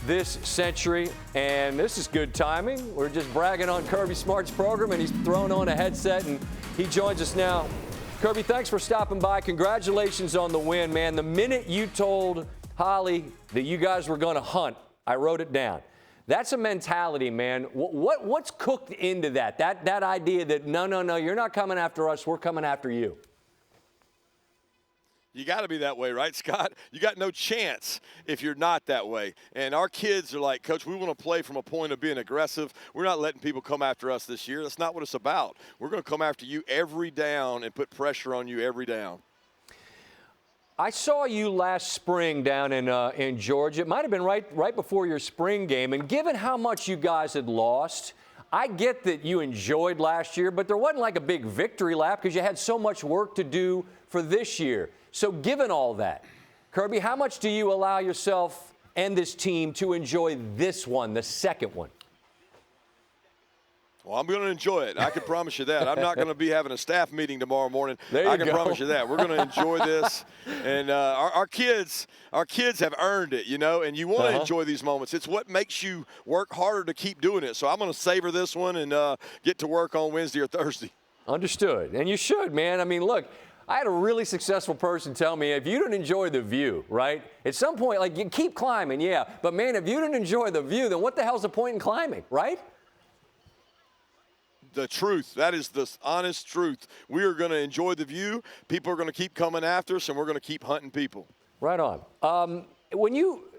this century, and this is good timing. We're just bragging on Kirby Smart's program, and he's thrown on a headset, and he joins us now. Kirby, thanks for stopping by. Congratulations on the win, man. The minute you told Holly that you guys were going to hunt, I wrote it down. That's a mentality, man. What's cooked into that? That idea that, no, you're not coming after us, we're coming after you. You got to be that way, right, Scott? You got no chance if you're not that way. And our kids are like, Coach, we want to play from a point of being aggressive. We're not letting people come after us this year. That's not what it's about. We're going to come after you every down and put pressure on you every down. I saw you last spring down in Georgia. It might have been right before your spring game. And given how much you guys had lost, I get that you enjoyed last year, but there wasn't like a big victory lap because you had so much work to do for this year. So given all that, Kirby, how much do you allow yourself and this team to enjoy this one, the second one? Well, I'm going to enjoy it. I can promise you that. I'm not going to be having a staff meeting tomorrow morning. I can promise you that. We're going to enjoy this. And our kids have earned it, you know, and you want to enjoy these moments. It's what makes you work harder to keep doing it. So I'm going to savor this one and get to work on Wednesday or Thursday. Understood. And you should, man. I mean, look, I had a really successful person tell me, if you don't enjoy the view, right, at some point, like, you keep climbing, yeah, but, man, if you don't enjoy the view, then what the hell's the point in climbing, right? The truth. That is the honest truth. We are going to enjoy the view. People are going to keep coming after us, and we're going to keep hunting people. Right on. When you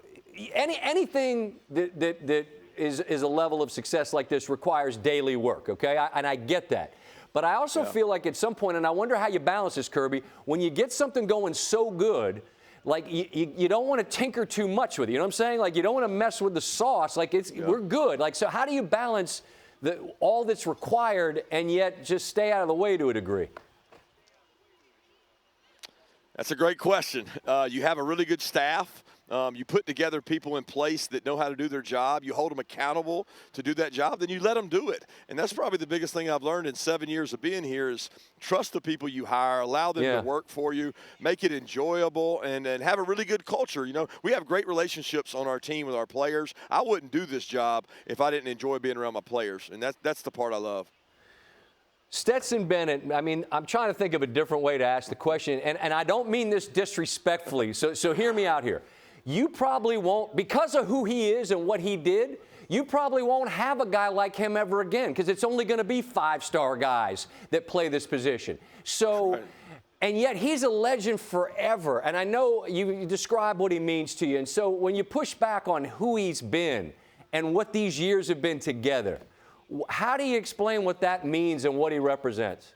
anything that is a level of success like this requires daily work, okay? And I get that. But I also feel like at some point, and I wonder how you balance this, Kirby, when you get something going so good, like you don't want to tinker too much with it. You know what I'm saying? Like, you don't want to mess with the sauce. Like, we're good. Like, so how do you balance all that's required and yet just stay out of the way to a degree? That's a great question. You have a really good staff. You put together people in place that know how to do their job. You hold them accountable to do that job. Then you let them do it. And that's probably the biggest thing I've learned in 7 years of being here is trust the people you hire, allow them to work for you, make it enjoyable, and have a really good culture. You know, we have great relationships on our team with our players. I wouldn't do this job if I didn't enjoy being around my players, and that's the part I love. Stetson Bennett, I mean, I'm trying to think of a different way to ask the question, and I don't mean this disrespectfully, so hear me out here. You probably won't, because of who he is and what he did, you probably won't have a guy like him ever again because it's only going to be five-star guys that play this position. So, and yet he's a legend forever. And I know you describe what he means to you. And so when you push back on who he's been and what these years have been together, how do you explain what that means and what he represents?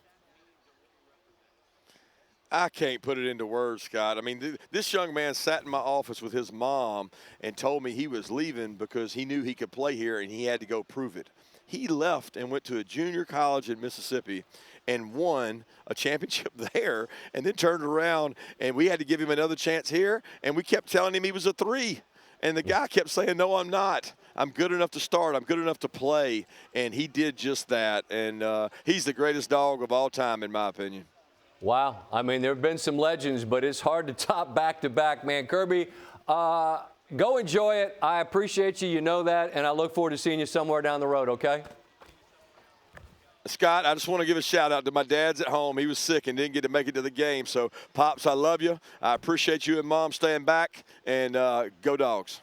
I can't put it into words, Scott. I mean, this young man sat in my office with his mom and told me he was leaving because he knew he could play here and he had to go prove it. He left and went to a junior college in Mississippi and won a championship there and then turned around and we had to give him another chance here and we kept telling him he was a 3. And the guy kept saying, no, I'm not. I'm good enough to start. I'm good enough to play. And he did just that. And he's the greatest dog of all time, in my opinion. Wow. I mean, there have been some legends, but it's hard to top back-to-back, man. Kirby, go enjoy it. I appreciate you. You know that. And I look forward to seeing you somewhere down the road, okay? Scott, I just want to give a shout-out to my dad's at home. He was sick and didn't get to make it to the game. So, Pops, I love you. I appreciate you and Mom staying back. And go Dogs.